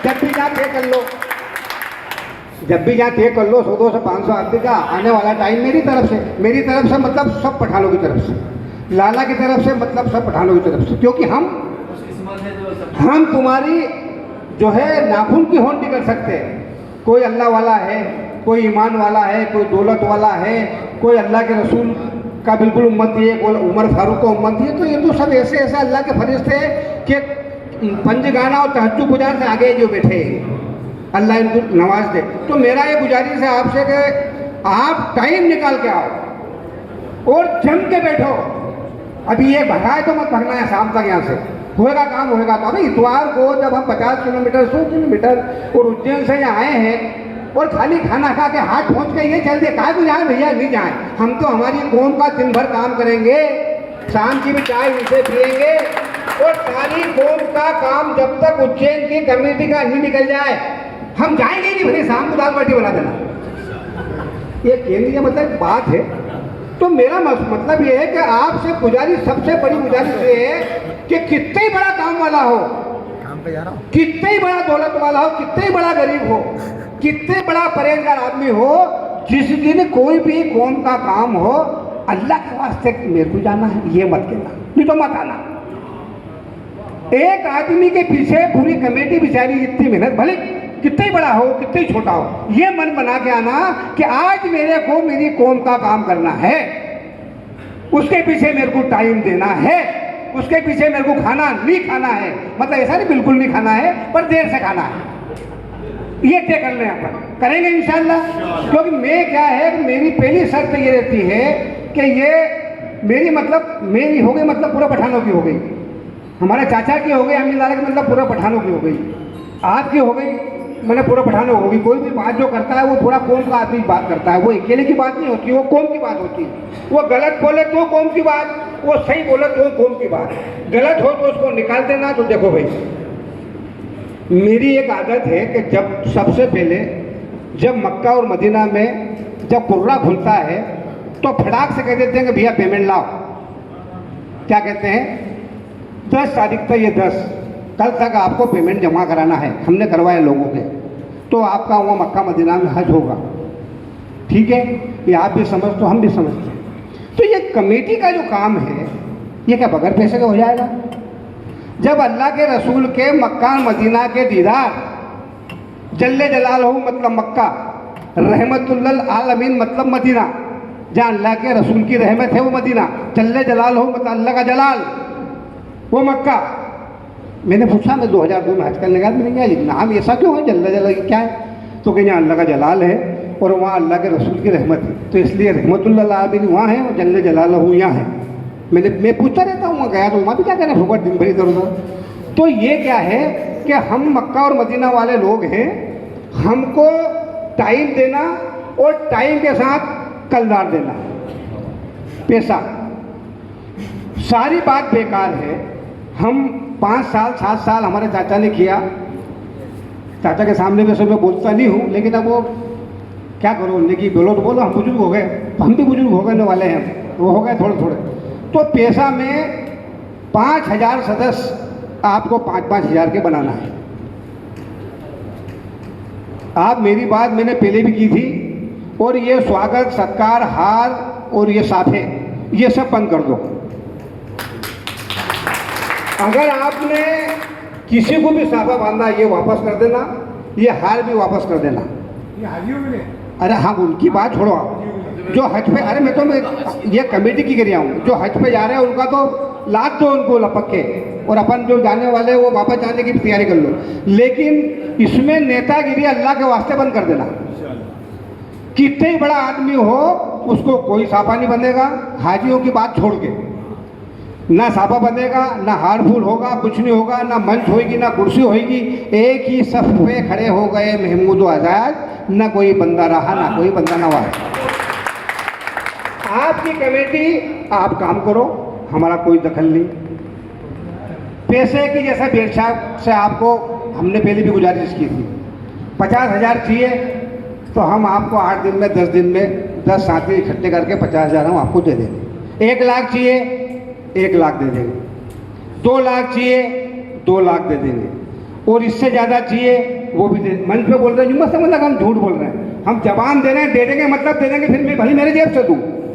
जब भी जहाँ तय कर लो, जब भी जहाँ तय कर लो 100-200 500 आदमी का आने वाला टाइम मेरी तरफ से मतलब सब पठानों की तरफ से, लाला की तरफ से मतलब सब पठानों की तरफ से, क्योंकि हम तुम्हारी जो है नाखून की होंड नहीं कर सकते। कोई अल्लाह वाला है, कोई ईमान वाला है, कोई दौलत वाला है, कोई अल्लाह के रसूल का बिल्कुल उम्मती है, कोई उमर फारूक का उम्मती है, तो ये तो सब ऐसे ऐसे अल्लाह के फरिश्ते हैं कि पंजगाना और तहज्जुद गुजार से आगे जो बैठे हैं, अल्लाह इनको नवाज दे। तो मेरा ये गुजारिश है आपसे कि आप टाइम निकाल के आओ और जम के बैठो। अभी ये भगा है तो मत भगना है, शाम तक यहाँ से होएगा काम होएगा। तो अभी इतवार को जब हम 50 किलोमीटर 100 किलोमीटर और उज्जैन से यहाँ आए हैं और खाली खाना खा के हाथ पहुँच के ये चल दे कहा भी जाए भैया नहीं जाए, हम तो हमारी कौम का दिन भर काम करेंगे, शाम की भी चाय इनसे पिएंगे और सारी कौम का काम जब तक उज्जैन की कमेटी का नहीं निकल जाए हम जाएंगे नहीं। भले शाम को दाल बाटी बना देना, ये कहने का मतलब बात है। तो मेरा मतलब ये है कि आपसे गुजारिश, सबसे बड़ी गुजारिश ये है कि कितने ही बड़ा काम वाला हो, काम पे जा रहा हूँ, कितने ही बड़ा दौलत वाला हो, कितने ही बड़ा गरीब हो, कितने बड़ा परहेजगार आदमी हो, जिस दिन कोई भी कौम का काम हो, अल्लाह के वास्ते मेरे को जाना है ये मत कहना, नहीं तो मत आना। एक आदमी के पीछे पूरी कमेटी बेचारी इतनी मेहनत, भले कितना ही बड़ा हो कितना ही छोटा हो, ये मन बना के आना कि आज मेरे को मेरी कौम का काम करना है, उसके पीछे मेरे को टाइम देना है, उसके पीछे मेरे को खाना नहीं खाना है, मतलब ऐसा नहीं बिल्कुल नहीं खाना है पर देर से खाना है, ये तय कर लें अपन करेंगे इंशाल्लाह। क्योंकि मैं क्या है कि मेरी पहली शर्त ये रहती है कि ये मेरी हो गई मतलब पूरा पठानों की हो गई, हमारे चाचा की हो गई, अमीर लाला की मतलब पूरा पठानों की हो गई, आपकी हो गई मैंने पूरा पठानों होगी। कोई भी बात जो करता है वो पूरा कौम का आदमी बात करता है, वो अकेले की बात नहीं होती, वो कौम की बात होती है। वो गलत बोले तो कौम की बात, वो सही बोले तो कौम की बात, गलत हो तो उसको निकाल देना। तो देखो भाई, मेरी एक आदत है कि जब सबसे पहले जब मक्का और मदीना में जब कुर्रा खुलता है तो फटाक से कह देते हैं कि भैया पेमेंट लाओ। क्या कहते हैं, 10 तारीख तक, ये 10 कल तक आपको पेमेंट जमा कराना है, हमने करवाए लोगों के, तो आपका वहाँ मक्का मदीना में हज होगा। ठीक है, ये आप भी समझते हो हम भी समझते हैं। तो ये कमेटी का जो काम है ये क्या बगैर पैसे का हो जाएगा? जब अल्लाह के रसूल के मक्का मदीना के दीदार, जल्ले जलालहू मतलब मक्का, रहमतुल्लिल आलमीन मतलब मदीना, जहाँ अल्लाह के रसूल की रहमत है वो मदीना, जल्ले जलालहू मतलब अल्लाह का जलाल वो मक्का। मैंने पूछा, मैं 2002 में हज करने गया, मैंने कहा नाम ऐसा क्यों है, जल्ला जलाल क्या है? तो कहीं अल्लाह का जलाल है और वहाँ अल्लाह के रसूल की रहमत है, तो इसलिए रहमतुल्लिल आलमीन वहाँ है और जल्ले जलालहू यहाँ है। मैं पूछता रहता हूँ, वहाँ गया तो वहाँ भी क्या कहना फुकट दिन भर इधर उधर। तो ये क्या है कि हम मक्का और मदीना वाले लोग हैं, हमको टाइम देना और टाइम के साथ कलदार देना, पैसा, सारी बात बेकार है। हम 5 साल 7 साल हमारे चाचा ने किया, चाचा के सामने वैसे मैं बोलता नहीं हूँ, लेकिन अब वो क्या करो, लेकिन बोलो तो बोलो, हम बुजुर्ग हो गए, हम भी बुजुर्ग हो गए वाले हैं, वो हो गए थोड़े थोड़े। तो पैसा में 5000 सदस्य आपको 5-5 हज़ार के बनाना है। आप मेरी बात मैंने पहले भी की थी, और ये स्वागत सत्कार हार और ये साफे ये सब बंद कर दो। अगर आपने किसी को भी साफा बांधा ये वापस कर देना, ये हार भी वापस कर देना। ये हाजियों में, अरे हाँ, उनकी बात छोड़ो आप, जो हज पे, अरे मैं ये कमेटी की कर रहा हूँ, जो हज पे जा रहे हैं उनका तो लाद दो उनको लपक के, और अपन जो जाने वाले वो वापस जाने की तैयारी कर लो। लेकिन इसमें नेतागिरी अल्लाह के वास्ते बंद कर देना। कितने ही बड़ा आदमी हो उसको कोई साफा नहीं बंधेगा, हाजियों की बात छोड़ के, ना साफा बंधेगा, ना हार फूल होगा, कुछ नहीं होगा, ना मंच होगी, ना कुर्सी होगी, एक ही सफ पे खड़े हो गए महमूद आज़ाद, ना कोई बंदा रहा ना कोई बंदा नवाज। आपकी कमेटी, आप काम करो, हमारा कोई दखल नहीं। पैसे की जैसा बेरछा से आपको हमने पहले भी गुजारिश की थी, 50,000 चाहिए तो हम आपको 8 दिन में 10 दिन में 10 साथी इकट्ठे करके 50,000 हम आपको दे देंगे। 1 लाख चाहिए 1 लाख दे देंगे, 2 लाख चाहिए 2 लाख दे देंगे। और इससे ज़्यादा चाहिए वो भी दे। मंच पे बोल रहे हैं, मत समझ लगा हम झूठ बोल रहे हैं, हम जबान दे रहे हैं, दे देंगे मतलब दे देंगे, फिर मैं भले मेरे जेब से दूँ।